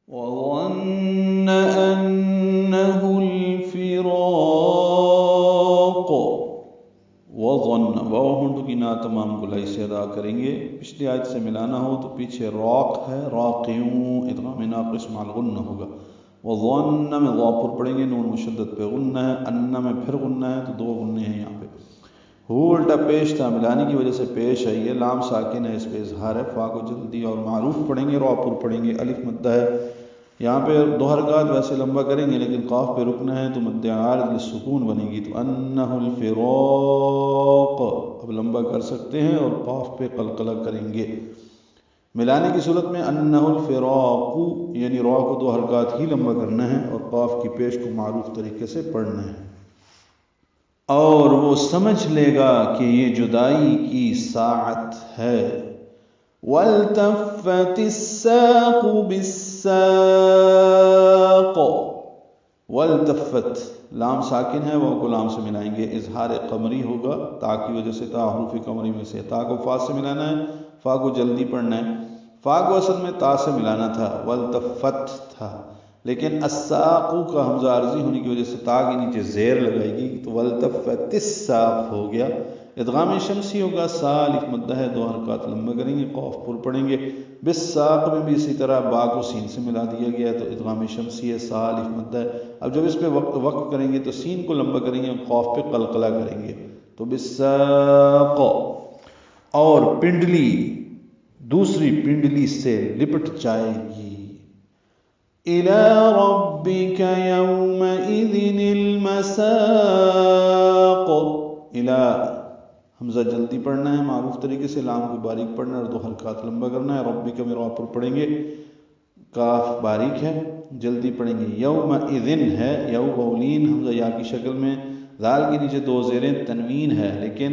وظن أنه الفراق، وظن واو ہونٹ کی نا تمام گلائی سے ادا کریں گے. پچھلی آیت سے ملانا ہو تو پیچھے راق ہے، راقیوں ادغام ناقص مع الغنہ ہوگا. وظن میں ضا پر پڑھیں گے، نون مشدد پہ غنہ ہے، ان میں پھر غنہ ہے، تو دو غنے ہیں یہاں پہ. ہو الٹا پیش تھا، ملانے کی وجہ سے پیش ہے، یہ لام ساکن ہے، اس پہ اظہار ہے. فا کو جلدی اور معروف پڑھیں گے، را پر پڑھیں گے، الف مدہ ہے. یہاں پہ دو حرکات ویسے لمبا کریں گے لیکن قاف پہ رکنا ہے تو مد عارض للسکون بنے گی، تو انہ الفراق اب لمبا کر سکتے ہیں اور قاف پہ قلقلہ کریں گے. ملانے کی صورت میں انہ الفراق، یعنی را کو دو حرکات ہی لمبا کرنا ہے اور قاف کی پیش کو معروف طریقے سے پڑھنا ہے. اور وہ سمجھ لے گا کہ یہ جدائی کی ساعت ہے. وَالْتَفَّتِ السَّاقُ بِالسَّاقِ، وَالْتَفَّت لام ساکن ہے، وہ کو لام سے ملائیں گے، اظہار قمری ہوگا تا کی وجہ سے، تا حروف قمری میں سے. تا کو فا سے ملانا ہے، فا کو جلدی پڑھنا ہے. فا کو اصل میں تا سے ملانا تھا، وَالْتَفَّت تھا، لیکن الساق کا حمزہ عارضی ہونے کی وجہ سے تا کے نیچے زیر لگائے گی تو وَالْتَفَّتِ السَّاقُ ہو گیا. ادغام شمسی ہوگا، سا الف مدہ ہے، دو حرکات لمبا کریں گے، قاف پر پڑھیں گے. بالساق میں بھی اسی طرح با کو سین سے ملا دیا گیا ہے تو ادغام شمسی ہے، سا الف مدہ ہے. اب جب اس پہ وقف کریں گے تو سین کو لمبا کریں گے اور قاف پہ قلقلہ کریں گے تو بالساق. اور پنڈلی دوسری پنڈلی سے لپٹ جائے گی. إِلَىٰ رَبِّكَ يَوْمَئِذٍ الْمَسَاقُ، إِلَىٰ حمزہ جلدی پڑھنا ہے، معروف طریقے سے، لام کو باریک پڑھنا ہے اور دو حرکات لمبا کرنا ہے. ربک میں را پر پڑھیں گے، کاف باریک ہے، جلدی پڑھیں گے. یومئذ ہے، یو بولین حمزہ یا کی شکل میں، ذال کے نیچے دو زیریں، تنوین ہے، لیکن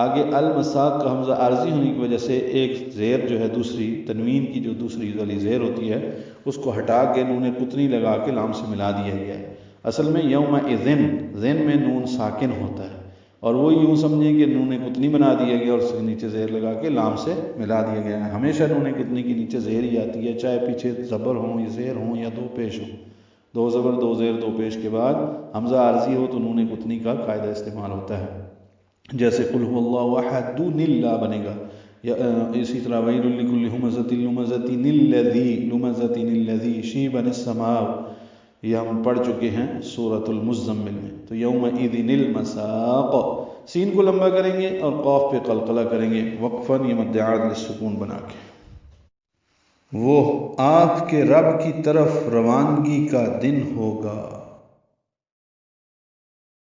آگے المساق کا حمزہ عارضی ہونے کی وجہ سے ایک زیر جو ہے دوسری تنوین کی جو دوسری والی زیر ہوتی ہے اس کو ہٹا کے نون قطنی لگا کے لام سے ملا دیا گیا ہے. اصل میں یومئذ ذن میں نون ساکن ہوتا ہے اور وہ یوں سمجھیں کہ نون قطنی بنا دیا گیا اور اس کے نیچے زیر لگا کے لام سے ملا دیا گیا ہے. ہمیشہ نون قطنی کے نیچے زیر ہی آتی ہے، چاہے پیچھے زبر ہوں یا زیر ہوں یا دو پیش ہوں. دو زبر دو زیر دو پیش کے بعد حمزہ عارضی ہو تو نون قطنی کا قاعدہ استعمال ہوتا ہے. جیسے قل هو اللہ احد لا بنے گا، یا اسی طرح ویل لکل ہمزۃ لمزۃ الذی شیب عن السماء، یہ ہم پڑھ چکے ہیں سورۃ المزمل میں. تو یومئذ المساق، سین کو لمبا کریں گے اور قاف پہ قلقلہ کریں گے وقفاً، یہ مد عارض للسکون بنا کے. وہ آپ کے رب کی طرف روانگی کا دن ہوگا.